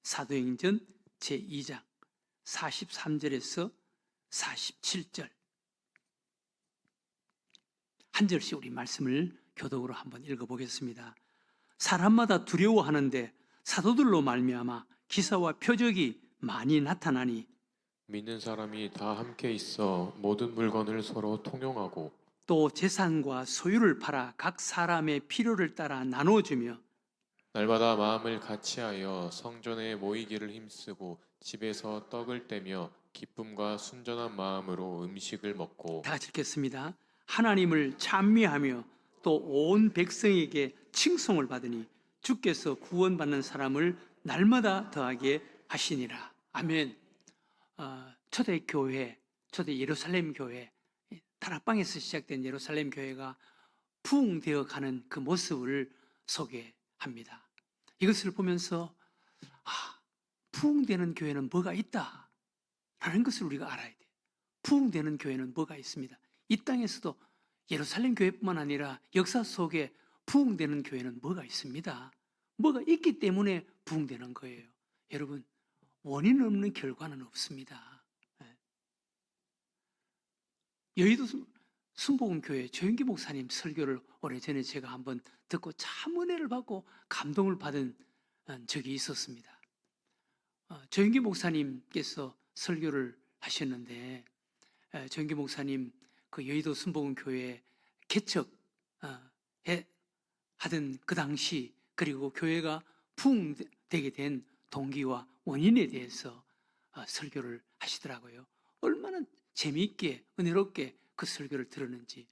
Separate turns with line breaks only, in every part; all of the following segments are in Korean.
사도행전 제2장 43절에서 47절 한 절씩 우리 말씀을 교독으로 한번 읽어보겠습니다. 사람마다 두려워하는데 사도들로 말미암아 기사와 표적이 많이 나타나니
믿는 사람이 다 함께 있어 모든 물건을 서로 통용하고
또 재산과 소유를 팔아 각 사람의 필요를 따라 나누어주며
날마다 마음을 같이하여 성전에 모이기를 힘쓰고 집에서 떡을 떼며 기쁨과 순전한 마음으로 음식을 먹고
다 같이 읽겠습니다. 하나님을 찬미하며 또 온 백성에게 칭송을 받으니 주께서 구원받는 사람을 날마다 더하게 하시니라. 아멘. 초대교회, 초대 예루살렘 교회, 다락방에서 시작된 예루살렘 교회가 부흥되어 가는 그 모습을 소개합니다. 이것을 보면서 부흥되는 교회는 뭐가 있다 라는 것을 우리가 알아야 돼요. 부흥되는 교회는 뭐가 있습니다. 이 땅에서도 예루살렘 교회뿐만 아니라 역사 속에 부흥되는 교회는 뭐가 있습니다. 뭐가 있기 때문에 부흥되는 거예요. 여러분, 원인 없는 결과는 없습니다. 여의도 순복음교회 조영기 목사님 설교를 오래전에 제가 한번 듣고 참 은혜를 받고 감동을 받은 적이 있었습니다. 조영기 목사님께서 설교를 하셨는데 조영기 목사님 그 여의도 순복음교회 개척 하던 그 당시 그리고 교회가 부흥되게 된 동기와 원인에 대해서 설교를 하시더라고요. 얼마나 재미있게 은혜롭게 그 설교를 들었는지.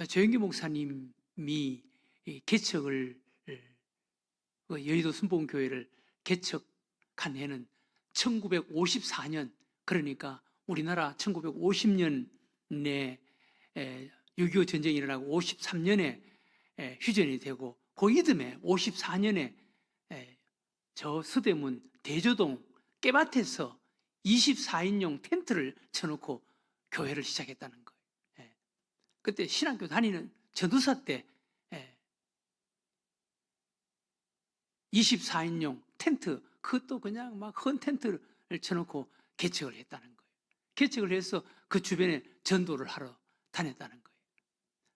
조영기 목사님이 개척을 여의도 순복음교회를 개척한 해는 1954년, 그러니까 우리나라 1950년에 6.25 전쟁이 일어나고 53년에 휴전이 되고 그 이듬해 54년에 저 서대문 대조동 깨밭에서 24인용 텐트를 쳐놓고 교회를 시작했다는 거예요. 그때 신학교 다니는 전도사 때 24인용 텐트, 그것도 그냥 막 헌 텐트를 쳐놓고 개척을 했다는 거예요. 개척을 해서 그 주변에 전도를 하러 다녔다는 거예요.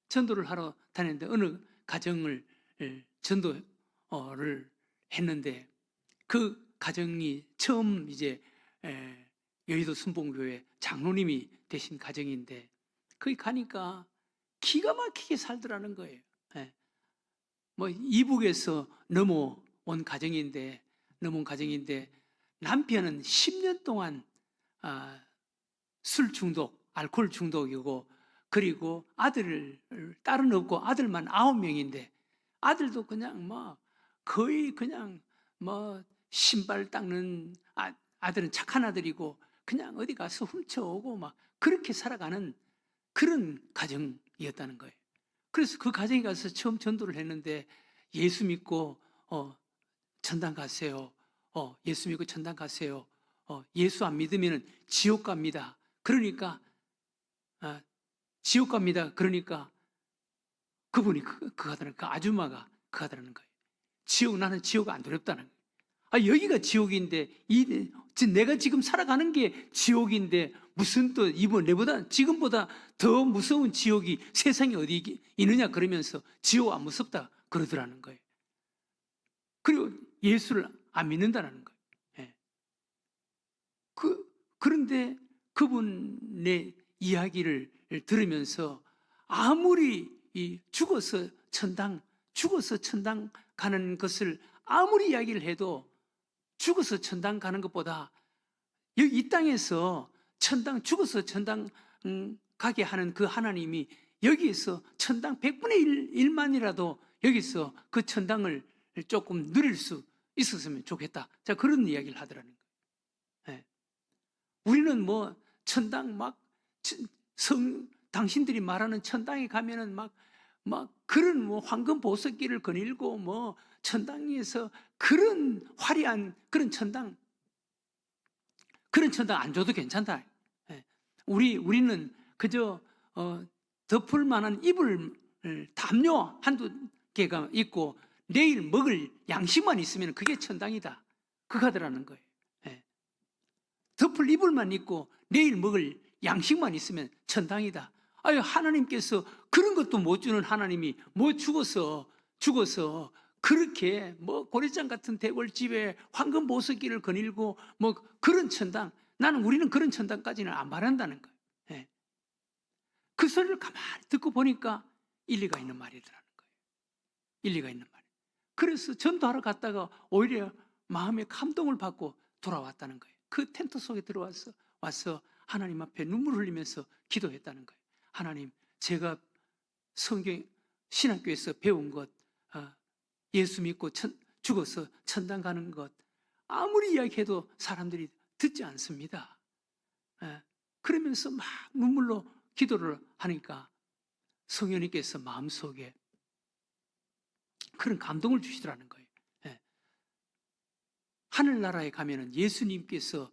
전도를 하러 다녔는데 어느 가정을 전도를 했는데 그 가정이 처음 이제 여의도 순복음교회 장로님이 되신 가정인데 거기 가니까 기가 막히게 살더라는 거예요. 뭐 이북에서 넘어온 가정인데 남편은 10년 동안 술 중독, 알코올 중독이고 그리고 딸은 없고 아들만 9명인데 아들도 그냥 뭐 거의 그냥 뭐 신발 닦는 아들은 착한 아들이고 그냥 어디 가서 훔쳐오고 막 그렇게 살아가는 그런 가정이었다는 거예요. 그래서 그 가정에 가서 처음 전도를 했는데 예수 믿고 천당 가세요. 예수 믿고 천당 가세요. 예수 안 믿으면 지옥 갑니다. 그러니까 지옥 갑니다. 그러니까 그분이 그 아줌마가 그 하더라는 거예요. 나는 지옥 안 두렵다는 거예요. 여기가 지옥인데 내가 지금 살아가는 게 지옥인데 무슨 또 내보다 지금보다 더 무서운 지옥이 세상에 어디 있느냐 그러면서 지옥 안 무섭다 그러더라는 거예요. 그리고 예수를 안 믿는다는 거예요. 그런데 그분의 이야기를 들으면서 아무리 죽어서 천당 가는 것을 아무리 이야기를 해도 죽어서 천당 가는 것보다 여기 이 땅에서 죽어서 천당 가게 하는 그 하나님이 여기에서 천당 100분의 1만이라도 여기서 그 천당을 조금 누릴 수 있었으면 좋겠다. 자, 그런 이야기를 하더라는 거예요. 우리는 뭐 천당 당신들이 말하는 천당에 가면은 막 그런 뭐 황금 보석기를 거닐고 뭐 천당에서 그런 화려한 그런 천당 안 줘도 괜찮다. 우리는 그저 덮을 만한 이불 담요 한두 개가 있고 내일 먹을 양식만 있으면 그게 천당이다. 그 가더라는 거예요. 예. 덮을 이불만 입고 내일 먹을 양식만 있으면 천당이다. 아유, 하나님께서 그런 것도 못 주는 하나님이 뭐 죽어서 그렇게 뭐 고래장 같은 대궐집에 황금 보석기를 거닐고 뭐 그런 천당, 우리는 그런 천당까지는 안 바란다는 거예요. 예. 그 소리를 가만히 듣고 보니까 일리가 있는 말이더라는 거예요. 일리가 있는 말. 그래서 전도하러 갔다가 오히려 마음의 감동을 받고 돌아왔다는 거예요. 그 텐트 속에 와서 하나님 앞에 눈물 흘리면서 기도했다는 거예요. 하나님, 제가 신학교에서 배운 것, 예수 믿고 죽어서 천당 가는 것, 아무리 이야기해도 사람들이 듣지 않습니다. 그러면서 막 눈물로 기도를 하니까 성령님께서 마음속에 그런 감동을 주시더라는 거예요. 하늘나라에 가면은 예수님께서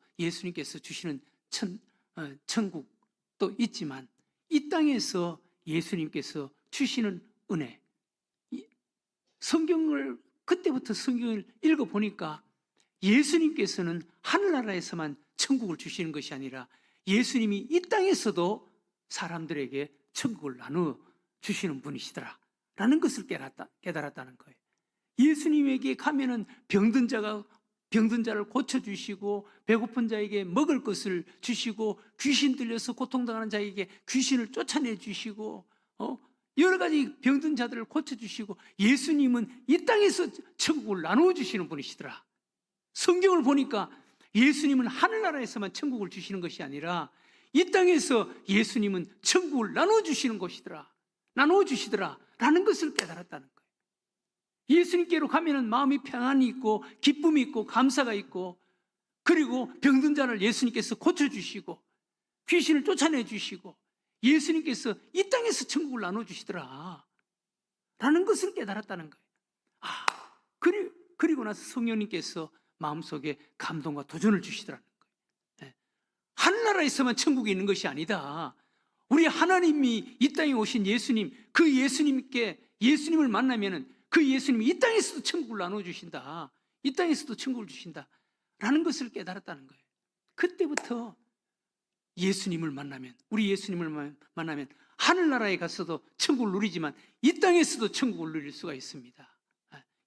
주시는 천국도 있지만 이 땅에서 예수님께서 주시는 은혜, 그때부터 성경을 읽어보니까 예수님께서는 하늘나라에서만 천국을 주시는 것이 아니라 예수님이 이 땅에서도 사람들에게 천국을 나누어 주시는 분이시더라 라는 것을 깨달았다는 거예요. 예수님에게 가면은 병든 자를 고쳐주시고 배고픈 자에게 먹을 것을 주시고 귀신 들려서 고통당하는 자에게 귀신을 쫓아내 주시고 여러 가지 병든 자들을 고쳐주시고 예수님은 이 땅에서 천국을 나누어 주시는 분이시더라. 성경을 보니까 예수님은 하늘나라에서만 천국을 주시는 것이 아니라 이 땅에서 예수님은 천국을 나누어 주시는 것이더라. 나누어 주시더라 라는 것을 깨달았다는 거예요. 예수님께로 가면은 마음이 평안이 있고 기쁨이 있고 감사가 있고 그리고 병든 자를 예수님께서 고쳐주시고 귀신을 쫓아내 주시고 예수님께서 이 땅에서 천국을 나눠주시더라 라는 것을 깨달았다는 거예요. 그리고 나서 성령님께서 마음속에 감동과 도전을 주시더라는 거예요. 하늘나라에서만 천국이 있는 것이 아니다. 우리 하나님이 이 땅에 오신 예수님, 그 예수님을 만나면은 그 예수님이 이 땅에서도 천국을 나눠주신다. 이 땅에서도 천국을 주신다 라는 것을 깨달았다는 거예요. 그때부터 우리 예수님을 만나면 하늘나라에 가서도 천국을 누리지만 이 땅에서도 천국을 누릴 수가 있습니다.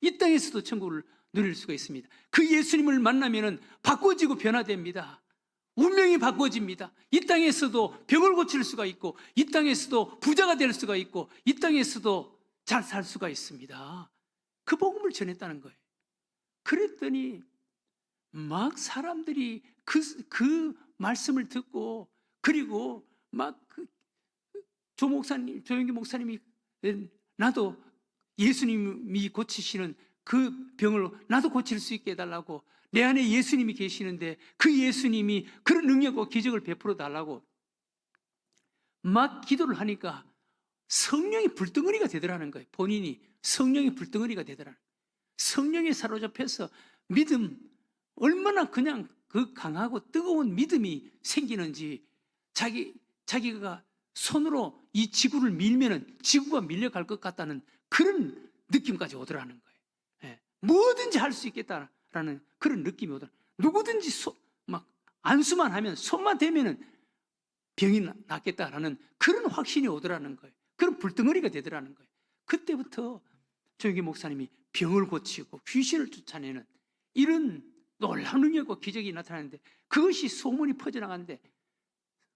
이 땅에서도 천국을 누릴 수가 있습니다. 그 예수님을 만나면 바꿔지고 변화됩니다. 운명이 바꿔집니다. 이 땅에서도 병을 고칠 수가 있고 이 땅에서도 부자가 될 수가 있고 이 땅에서도 잘 살 수가 있습니다. 그 복음을 전했다는 거예요. 그랬더니 막 사람들이 그 말씀을 듣고 그리고 막 조영기 목사님이 나도 예수님이 고치시는 그 병을 나도 고칠 수 있게 해달라고, 내 안에 예수님이 계시는데 그 예수님이 그런 능력과 기적을 베풀어 달라고 막 기도를 하니까 성령이 불덩어리가 되더라는 거예요. 본인이 성령이 불덩어리가 되더라는 거예요. 성령에 사로잡혀서 얼마나 그냥 그 강하고 뜨거운 믿음이 생기는지 자기가 손으로 이 지구를 밀면은 지구가 밀려갈 것 같다는 그런 느낌까지 오더라는 거예요. 뭐든지 할 수 있겠다라는 그런 느낌이 오더라는 거예요. 누구든지 막 안수만 하면 손만 대면은 병이 낫겠다라는 그런 확신이 오더라는 거예요. 그런 불덩어리가 되더라는 거예요. 그때부터 조영기 목사님이 병을 고치고 귀신을 쫓아내는 이런 놀라운 능력과 기적이 나타나는데 그것이 소문이 퍼져나가는데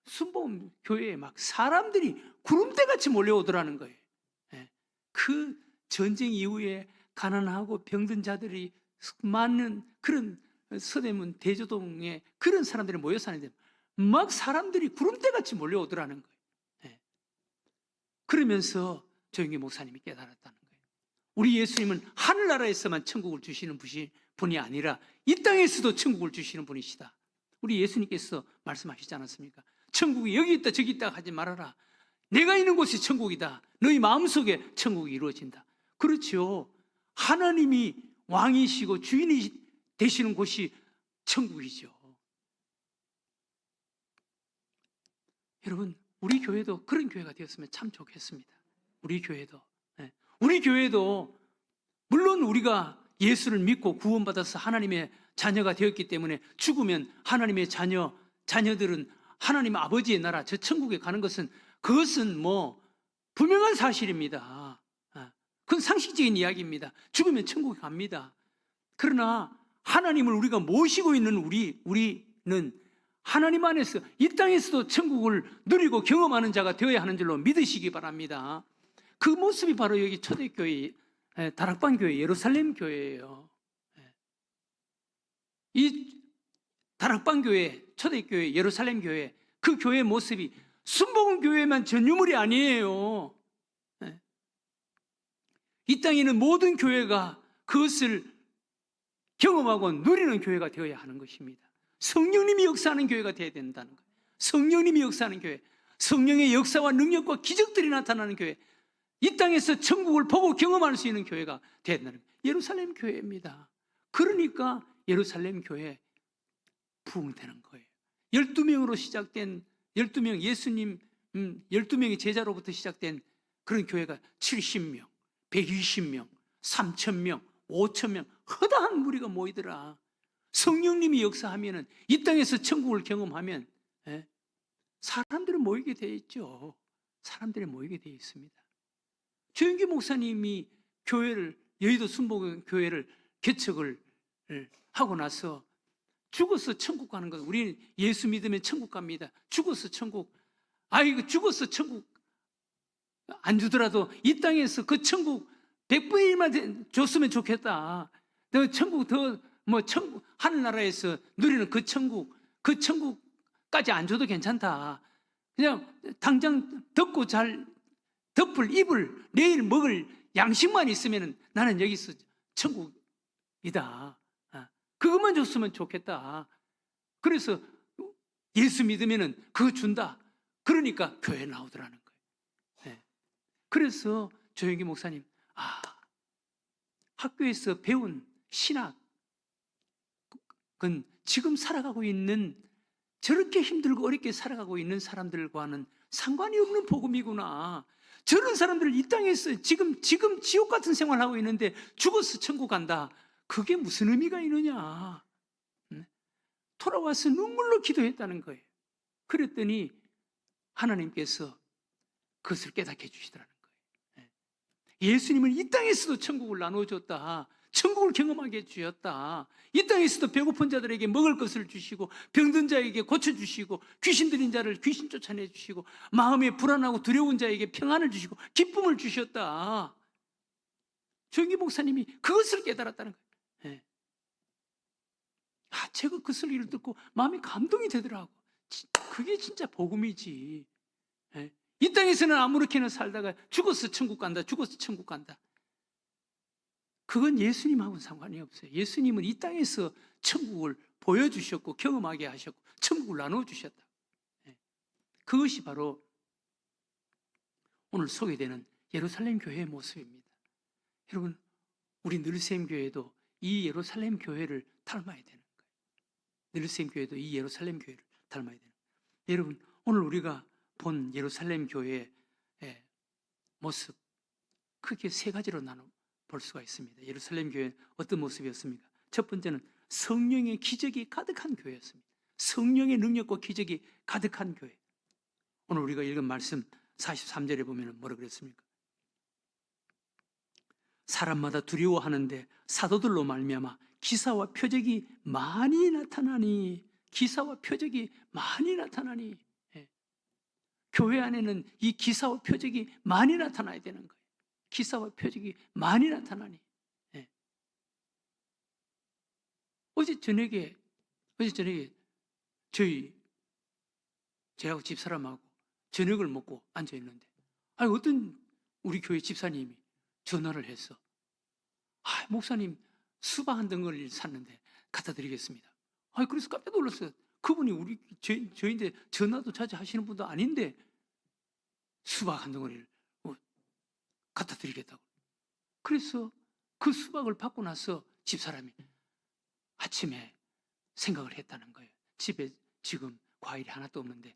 순복음 교회에 막 사람들이 구름대같이 몰려오더라는 거예요. 그 전쟁 이후에 가난하고 병든 자들이 많은 그런 서대문 대조동에 그런 사람들이 모여 사는데 막 사람들이 구름대같이 몰려오더라는 거예요. 그러면서 조영기 목사님이 깨달았다는 거예요. 우리 예수님은 하늘나라에서만 천국을 주시는 분이 아니라 이 땅에서도 천국을 주시는 분이시다. 우리 예수님께서 말씀하시지 않았습니까? 천국이 여기 있다 저기 있다 하지 말아라. 내가 있는 곳이 천국이다. 너희 마음속에 천국이 이루어진다. 그렇죠. 하나님이 왕이시고 주인이 되시는 곳이 천국이죠. 여러분, 우리 교회도 그런 교회가 되었으면 참 좋겠습니다. 우리 교회도 물론 우리가 예수를 믿고 구원받아서 하나님의 자녀가 되었기 때문에 죽으면 하나님의 자녀들은 하나님 아버지의 나라, 저 천국에 가는 것은 그것은 뭐 분명한 사실입니다. 그건 상식적인 이야기입니다. 죽으면 천국에 갑니다. 그러나 하나님을 우리가 모시고 있는 우리는 하나님 안에서 이 땅에서도 천국을 누리고 경험하는 자가 되어야 하는 줄로 믿으시기 바랍니다. 그 모습이 바로 여기 초대교회, 다락방 교회, 예루살렘 교회예요. 이 다락방 교회, 초대교회, 예루살렘 교회, 그 교회의 모습이 순복음 교회만 전유물이 아니에요. 이 땅에 있는 모든 교회가 그것을 경험하고 누리는 교회가 되어야 하는 것입니다. 성령님이 역사하는 교회가 되어야 된다는 거예요. 성령님이 역사하는 교회, 성령의 역사와 능력과 기적들이 나타나는 교회, 이 땅에서 천국을 보고 경험할 수 있는 교회가 되어야 된다는 거예요. 예루살렘 교회입니다. 그러니까 예루살렘 교회 부흥되는 거예요. 12명으로 시작된 12명 예수님 12명의 제자로부터 시작된 그런 교회가 70명, 120명, 3,000명, 5,000명 허다한 무리가 모이더라. 성령님이 역사하면은 이 땅에서 천국을 경험하면 사람들이 모이게 돼 있죠. 사람들이 모이게 돼 있습니다. 조영기 목사님이 여의도 순복음 교회를 개척을 하고 나서 죽어서 천국 가는 것, 우리는 예수 믿으면 천국 갑니다. 죽어서 천국, 죽어서 천국 안 주더라도 이 땅에서 그 천국 100분의 1만 줬으면 좋겠다. 너 천국 천국 하늘나라에서 누리는 그 천국까지 안 줘도 괜찮다. 그냥 당장 덮을 입을 내일 먹을 양식만 있으면 나는 여기서 천국이다. 그것만 줬으면 좋겠다. 그래서 예수 믿으면 그거 준다. 그러니까 교회 나오더라는 거예요. 그래서 조영기 목사님, 학교에서 배운 신학, 그건 지금 살아가고 있는, 저렇게 힘들고 어렵게 살아가고 있는 사람들과는 상관이 없는 복음이구나. 저런 사람들 이 땅에서 지금 지옥 같은 생활을 하고 있는데 죽어서 천국 간다. 그게 무슨 의미가 있느냐. 돌아와서 눈물로 기도했다는 거예요. 그랬더니 하나님께서 그것을 깨닫게 해주시더라는 거예요. 예수님은 이 땅에서도 천국을 나눠줬다. 천국을 경험하게 해주셨다. 이 땅에서도 배고픈 자들에게 먹을 것을 주시고, 병든 자에게 고쳐주시고, 귀신 들린 자를 귀신 쫓아내주시고, 마음에 불안하고 두려운 자에게 평안을 주시고 기쁨을 주셨다. 조영기 목사님이 그것을 깨달았다는 거예요. 제가 그 소리를 듣고 마음이 감동이 되더라고. 그게 진짜 복음이지. 이 땅에서는 아무렇게나 살다가 죽어서 천국 간다, 죽어서 천국 간다. 그건 예수님하고는 상관이 없어요. 예수님은 이 땅에서 천국을 보여주셨고 경험하게 하셨고 천국을 나눠주셨다. 그것이 바로 오늘 소개되는 예루살렘 교회의 모습입니다. 여러분, 우리 늘샘 교회도 이 예루살렘 교회를 닮아야 되는 거예요. 늘샘 교회도 이 예루살렘 교회를 닮아야 되는 거예요. 여러분, 오늘 우리가 본 예루살렘 교회의 모습, 크게 세 가지로 나눠 볼 수가 있습니다. 예루살렘 교회는 어떤 모습이었습니까? 첫 번째는 성령의 기적이 가득한 교회였습니다. 성령의 능력과 기적이 가득한 교회. 오늘 우리가 읽은 말씀 43절에 보면 뭐라 그랬습니까? 사람마다 두려워하는데 사도들로 말미암아 기사와 표적이 많이 나타나니, 기사와 표적이 많이 나타나니. 교회 안에는 이 기사와 표적이 많이 나타나야 되는 거예요. 기사와 표적이 많이 나타나니. 어제 저녁에 저하고 집사람하고 저녁을 먹고 앉아 있는데, 어떤 우리 교회 집사님이 전화를 해서, 목사님 수박 한 덩어리를 샀는데 갖다 드리겠습니다. 그래서 깜짝 놀랐어요. 그분이 저희인데 전화도 자주 하시는 분도 아닌데 수박 한 덩어리를 갖다 드리겠다고. 그래서 그 수박을 받고 나서 집사람이 아침에 생각을 했다는 거예요. 집에 지금 과일이 하나도 없는데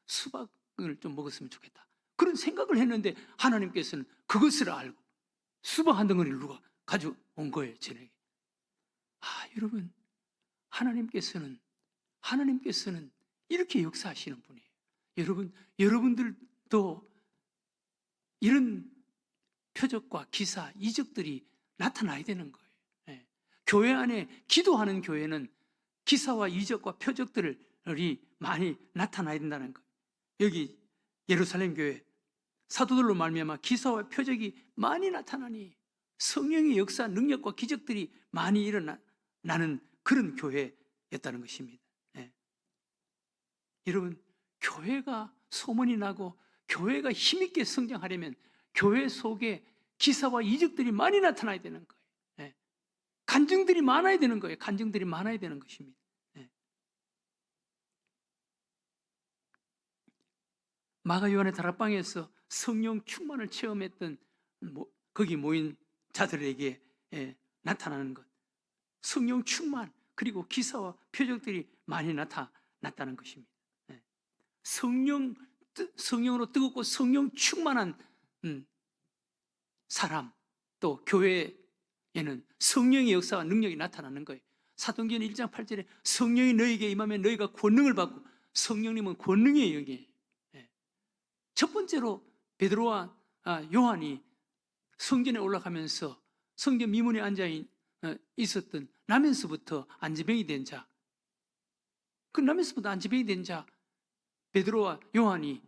수박을 좀 먹었으면 좋겠다. 그런 생각을 했는데 하나님께서는 그것을 알고 수박 한 덩어리를 누가 가져온 거예요, 저에게. 여러분, 하나님께서는 이렇게 역사하시는 분이에요. 여러분들도 이런 표적과 기사, 이적들이 나타나야 되는 거예요. 예. 교회 안에 기도하는 교회는 기사와 이적과 표적들이 많이 나타나야 된다는 거예요. 여기 예루살렘 교회 사도들로 말미암아 기사와 표적이 많이 나타나니 성령의 역사, 능력과 기적들이 많이 일어나는 그런 교회였다는 것입니다. 예. 여러분, 교회가 소문이 나고 교회가 힘있게 성장하려면 교회 속에 기사와 이적들이 많이 나타나야 되는 거예요. 예. 간증들이 많아야 되는 거예요. 간증들이 많아야 되는 것입니다. 예. 마가 요한의 다락방에서 성령 충만을 체험했던 거기 모인 자들에게 나타나는 것, 성령 충만 그리고 기사와 표적들이 많이 나타났다는 것입니다. 예. 성령으로 뜨겁고 성령 충만한 사람, 또 교회에는 성령의 역사와 능력이 나타나는 거예요. 사도행전 1장 8절에 성령이 너희에게 임하면 너희가 권능을 받고, 성령님은 권능의 영이에요. 첫 번째로 베드로와 요한이 성전에 올라가면서 성전 미문에 앉아 있었던 나면서부터 안지병이 된 자, 그 나면서부터 안지병이 된 자 베드로와 요한이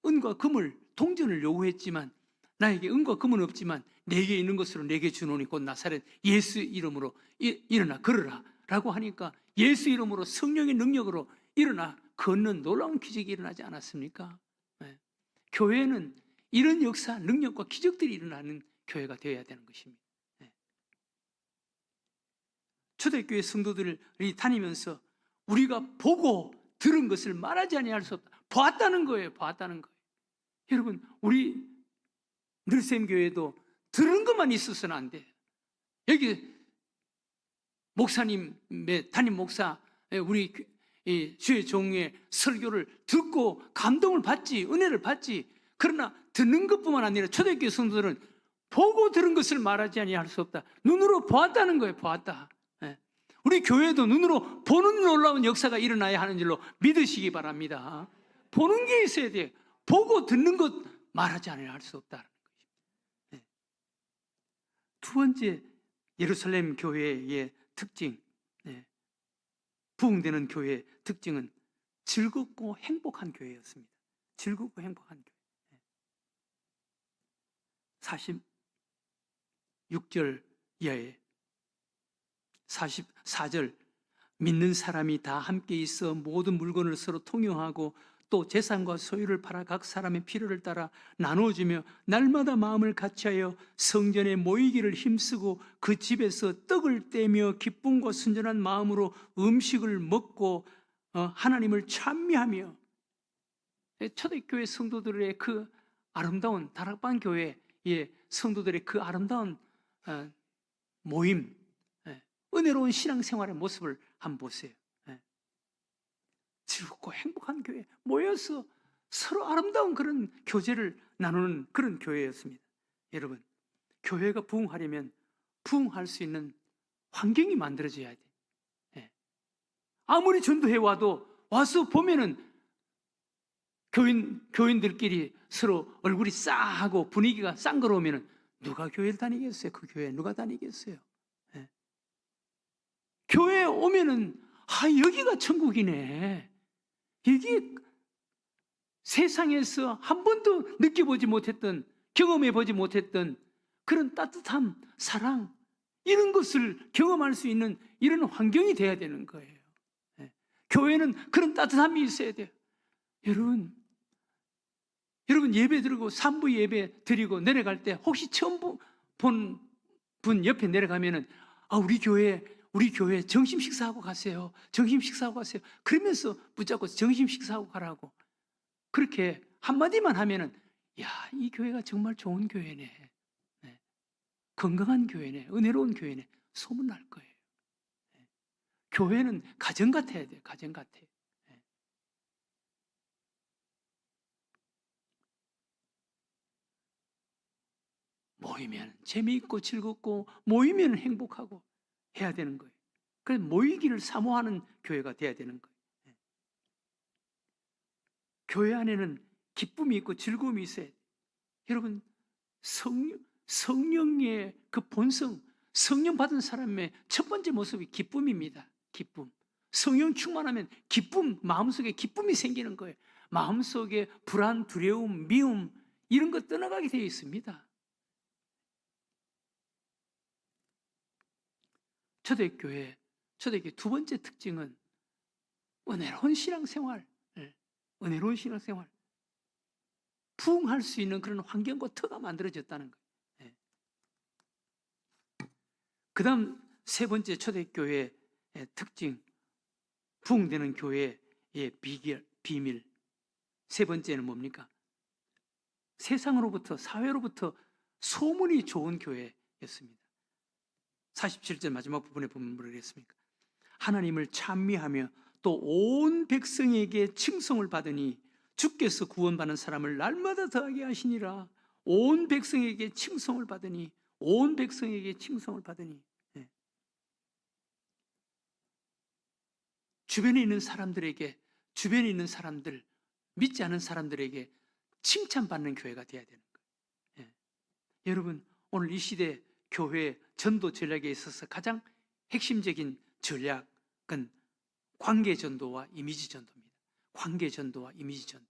은과 금을 동전을 요구했지만, 나에게 은과 금은 없지만 내게 있는 것으로 내게 주노니 곧 나사렛 예수 이름으로 일어나 걸으라 라고 하니까 예수 이름으로 성령의 능력으로 일어나 걷는 놀라운 기적이 일어나지 않았습니까? 교회는 이런 역사, 능력과 기적들이 일어나는 교회가 되어야 되는 것입니다. 초대교회 성도들이 다니면서 우리가 보고 들은 것을 말하지 아니할 수 없다. 보았다는 거예요. 여러분, 우리 늘샘 교회도 들은 것만 있어서는 안 돼요. 여기 목사님의 담임 목사, 우리 주의 종의 설교를 듣고 감동을 받지, 은혜를 받지. 그러나 듣는 것뿐만 아니라 초대교회 성도들은 보고 들은 것을 말하지 아니할 수 없다. 눈으로 보았다는 거예요. 보았다. 우리 교회도 눈으로 보는 놀라운 역사가 일어나야 하는 줄로 믿으시기 바랍니다. 보는 게 있어야 돼요. 보고 듣는 것 말하지 않아야 할 수 없다는 것입니다. 두 번째, 예루살렘 교회의 특징, 부흥되는 교회의 특징은 즐겁고 행복한 교회였습니다. 즐겁고 행복한 교회. 46절 이하에 44절, 믿는 사람이 다 함께 있어 모든 물건을 서로 통용하고 또 재산과 소유를 팔아 각 사람의 필요를 따라 나누어주며 날마다 마음을 같이하여 성전에 모이기를 힘쓰고 그 집에서 떡을 떼며 기쁨과 순전한 마음으로 음식을 먹고 하나님을 찬미하며. 초대교회 성도들의 그 아름다운 다락방 교회의 성도들의 그 아름다운 모임, 은혜로운 신앙생활의 모습을 한번 보세요. 즐겁고 행복한 교회, 모여서 서로 아름다운 그런 교제를 나누는 그런 교회였습니다. 여러분, 교회가 부흥하려면 부흥할 수 있는 환경이 만들어져야 돼. 아무리 전도해와도 와서 보면은 교인들끼리 서로 얼굴이 싸하고 분위기가 싼거로우면은 누가 교회를 다니겠어요? 그 교회 누가 다니겠어요? 교회에 오면은 여기가 천국이네. 여기 세상에서 한 번도 느껴보지 못했던, 경험해보지 못했던 그런 따뜻함, 사랑, 이런 것을 경험할 수 있는 이런 환경이 돼야 되는 거예요. 교회는 그런 따뜻함이 있어야 돼요. 여러분 예배 드리고 3부 예배 드리고 내려갈 때 혹시 처음 본 분 옆에 내려가면은 우리 교회 점심 식사하고 가세요. 점심 식사하고 가세요. 그러면서 붙잡고 점심 식사하고 가라고. 그렇게 한마디만 하면은 이 교회가 정말 좋은 교회네. 건강한 교회네. 은혜로운 교회네. 소문날 거예요. 교회는 가정 같아야 돼요. 가정 같아요. 모이면 재미있고 즐겁고 모이면 행복하고 해야 되는 거예요. 그래서 모이기를 사모하는 교회가 돼야 되는 거예요. 교회 안에는 기쁨이 있고 즐거움이 있어야 돼요. 여러분, 성령의 그 본성, 성령 받은 사람의 첫 번째 모습이 기쁨입니다. 기쁨. 성령 충만하면 기쁨, 마음속에 기쁨이 생기는 거예요. 마음속에 불안, 두려움, 미움 이런 거 떠나가게 되어 있습니다. 초대교회 두 번째 특징은 은혜로운 신앙생활. 은혜로운 신앙생활. 부흥할 수 있는 그런 환경과 터가 만들어졌다는 거예요. 그 다음 세 번째 초대교회의 특징, 부흥되는 교회의 비밀. 세 번째는 뭡니까? 세상으로부터, 사회로부터 소문이 좋은 교회였습니다. 47절 마지막 부분에 보면 뭐라 그랬습니까? 하나님을 찬미하며 또 온 백성에게 칭송을 받으니 주께서 구원받는 사람을 날마다 더하게 하시니라. 온 백성에게 칭송을 받으니, 온 백성에게 칭송을 받으니. 주변에 있는 사람들에게, 주변에 있는 사람들, 믿지 않은 사람들에게 칭찬받는 교회가 되어야 되는 거예요. 여러분, 오늘 이 시대 교회 전도 전략에 있어서 가장 핵심적인 전략은 관계 전도와 이미지 전도입니다. 관계 전도와 이미지 전도.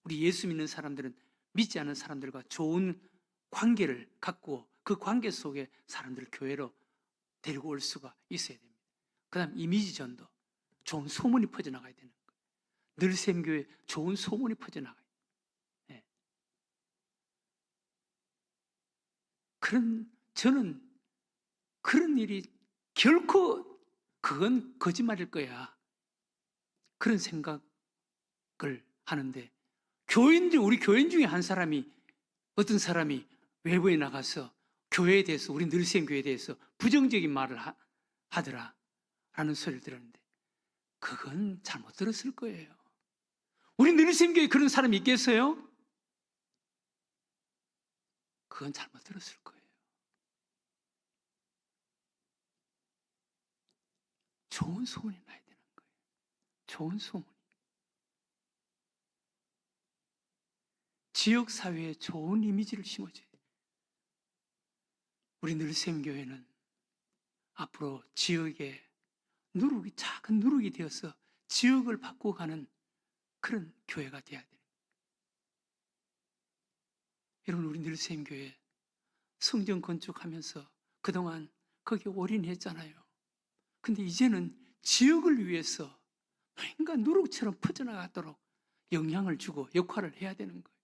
우리 예수 믿는 사람들은 믿지 않은 사람들과 좋은 관계를 갖고 그 관계 속에 사람들을 교회로 데리고 올 수가 있어야 됩니다. 그 다음 이미지 전도. 좋은 소문이 퍼져나가야 되는 거예요. 늘샘교회 좋은 소문이 퍼져나가요. 저는 그런 일이 결코 그건 거짓말일 거야. 그런 생각을 하는데 우리 교인 중에 한 사람이 어떤 사람이 외부에 나가서 교회에 대해서 우리 늘샘교회에 대해서 부정적인 말을 하더라 라는 소리를 들었는데 그건 잘못 들었을 거예요. 우리 늘샘교회에 그런 사람이 있겠어요? 그건 잘못 들었을 거예요. 좋은 소문이 나야 되는 거예요. 좋은 소문이. 지역사회에 좋은 이미지를 심어줘야 돼요. 우리 늘샘교회는 앞으로 지역에 작은 누룩이 되어서 지역을 바꿔가는 그런 교회가 되어야 돼요. 여러분, 우리 늘샘교회 성전 건축하면서 그동안 거기에 올인했잖아요. 근데 이제는 지역을 위해서 뭔가 누룩처럼 퍼져나가도록 영향을 주고 역할을 해야 되는 거예요.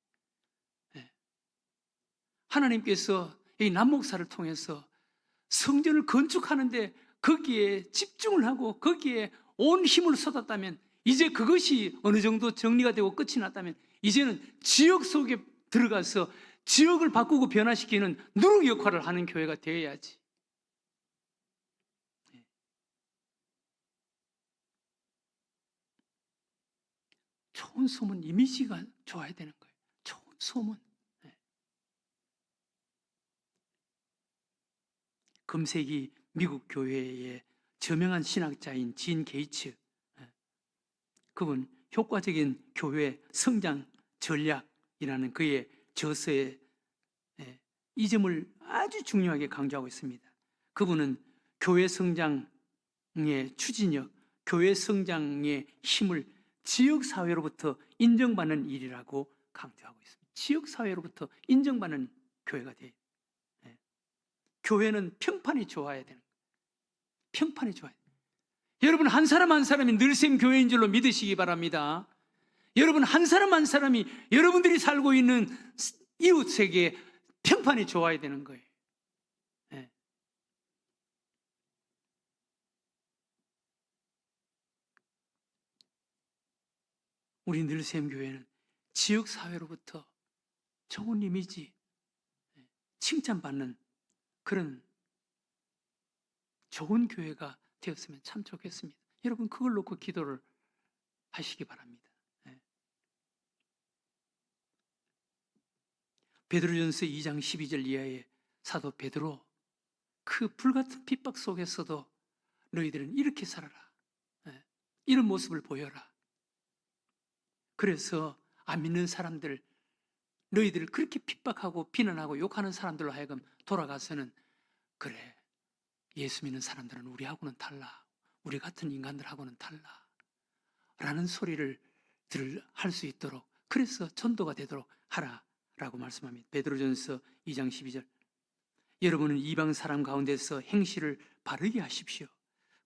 하나님께서 이 남목사를 통해서 성전을 건축하는데 거기에 집중을 하고 거기에 온 힘을 쏟았다면 이제 그것이 어느 정도 정리가 되고 끝이 났다면 이제는 지역 속에 들어가서 지역을 바꾸고 변화시키는 누룩 역할을 하는 교회가 되어야지. 좋은 소문, 이미지가 좋아야 되는 거예요. 좋은 소문. 금세기 미국 교회의 저명한 신학자인 진 게이츠, 그분 효과적인 교회 성장 전략이라는 그의 저서에 이 점을 아주 중요하게 강조하고 있습니다. 그분은 교회 성장의 추진력, 교회 성장의 힘을 지역사회로부터 인정받는 일이라고 강조하고 있습니다. 지역사회로부터 인정받는 교회가 돼요. 교회는 평판이 좋아야 되는 거예요. 평판이 좋아야 돼요. 여러분, 한 사람 한 사람이 늘샘 교회인 줄로 믿으시기 바랍니다. 여러분, 한 사람 한 사람이 여러분들이 살고 있는 이웃 세계에 평판이 좋아야 되는 거예요. 우리 늘샘 교회는 지역 사회로부터 좋은 이미지, 칭찬받는 그런 좋은 교회가 되었으면 참 좋겠습니다. 여러분, 그걸 놓고 기도를 하시기 바랍니다. 베드로전서 2장 12절 이하에 사도 베드로, 그 불같은 핍박 속에서도 너희들은 이렇게 살아라. 예, 이런 모습을 보여라. 그래서 안 믿는 사람들, 너희들을 그렇게 핍박하고 비난하고 욕하는 사람들로 하여금 돌아가서는, 그래, 예수 믿는 사람들은 우리하고는 달라. 우리 같은 인간들하고는 달라. 라는 소리를 할 수 있도록, 그래서 전도가 되도록 하라라고 말씀합니다. 베드로전서 2장 12절. 여러분은 이방 사람 가운데서 행실을 바르게 하십시오.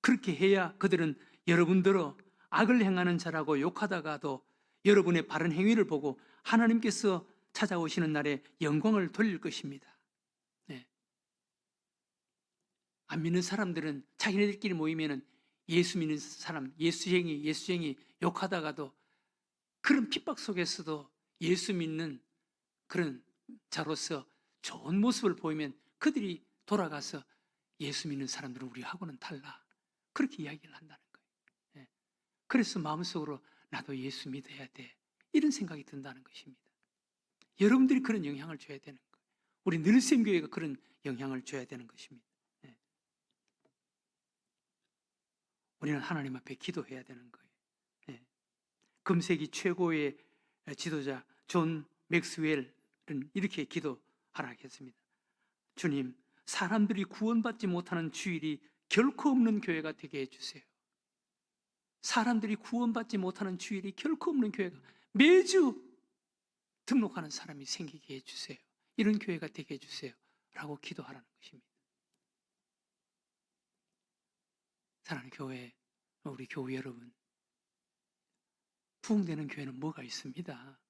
그렇게 해야 그들은 여러분들로 악을 행하는 자라고 욕하다가도 여러분의 바른 행위를 보고 하나님께서 찾아오시는 날에 영광을 돌릴 것입니다. 네. 안 믿는 사람들은 자기네들끼리 모이면은 예수 믿는 사람, 예수쟁이 욕하다가도 그런 핍박 속에서도 예수 믿는 그런 자로서 좋은 모습을 보이면 그들이 돌아가서 예수 믿는 사람들은 우리하고는 달라. 그렇게 이야기를 한다는 거예요. 예. 그래서 마음속으로 나도 예수 믿어야 돼. 이런 생각이 든다는 것입니다. 여러분들이 그런 영향을 줘야 되는 거예요. 우리 늘샘교회가 그런 영향을 줘야 되는 것입니다. 예. 우리는 하나님 앞에 기도해야 되는 거예요. 예. 금세기 최고의 지도자 존 맥스웰은 이렇게 기도하라 했습니다. 주님, 사람들이 구원받지 못하는 주일이 결코 없는 교회가 되게 해주세요. 사람들이 구원받지 못하는 주일이 결코 없는 교회가, 매주 등록하는 사람이 생기게 해주세요. 이런 교회가 되게 해주세요. 라고 기도하라는 것입니다. 사랑하는 교회, 우리 교우 여러분, 부흥되는 교회는 뭐가 있습니다.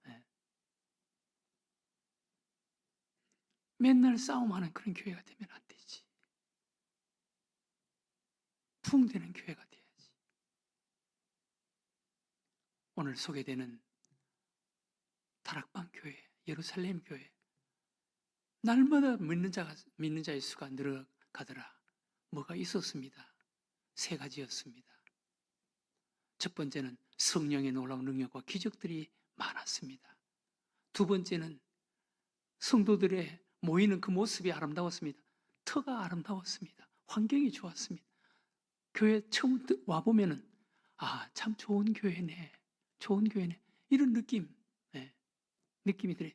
네. 맨날 싸움하는 그런 교회가 되면 안 되지. 부흥되는 교회가 돼야지. 오늘 소개되는 다락방 교회, 예루살렘 교회, 날마다 믿는 자의 수가 늘어가더라. 뭐가 있었습니다. 세 가지였습니다. 첫 번째는 성령의 놀라운 능력과 기적들이 많았습니다. 두 번째는 성도들의 모이는 그 모습이 아름다웠습니다. 터가 아름다웠습니다. 환경이 좋았습니다. 교회 처음 와보면은, 아, 참 좋은 교회네. 좋은 교회네. 이런 느낌, 네. 느낌이 들어요.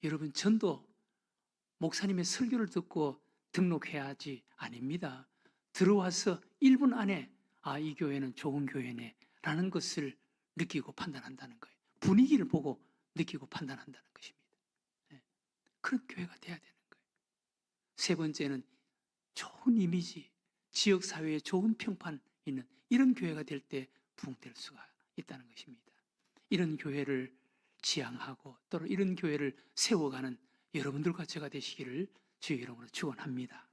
여러분, 전도 목사님의 설교를 듣고 등록해야 하지 아닙니다. 들어와서 1분 안에, 아, 이 교회는 좋은 교회네. 라는 것을 느끼고 판단한다는 거예요. 분위기를 보고 느끼고 판단한다는 것입니다. 네. 그런 교회가 돼야 되는 거예요. 세 번째는 좋은 이미지, 지역사회에 좋은 평판 있는 이런 교회가 될 때 부흥될 수가 있다는 것입니다. 이런 교회를 지향하고 또 이런 교회를 세워가는 여러분들과 제가 되시기를 주의 이름으로 축원합니다.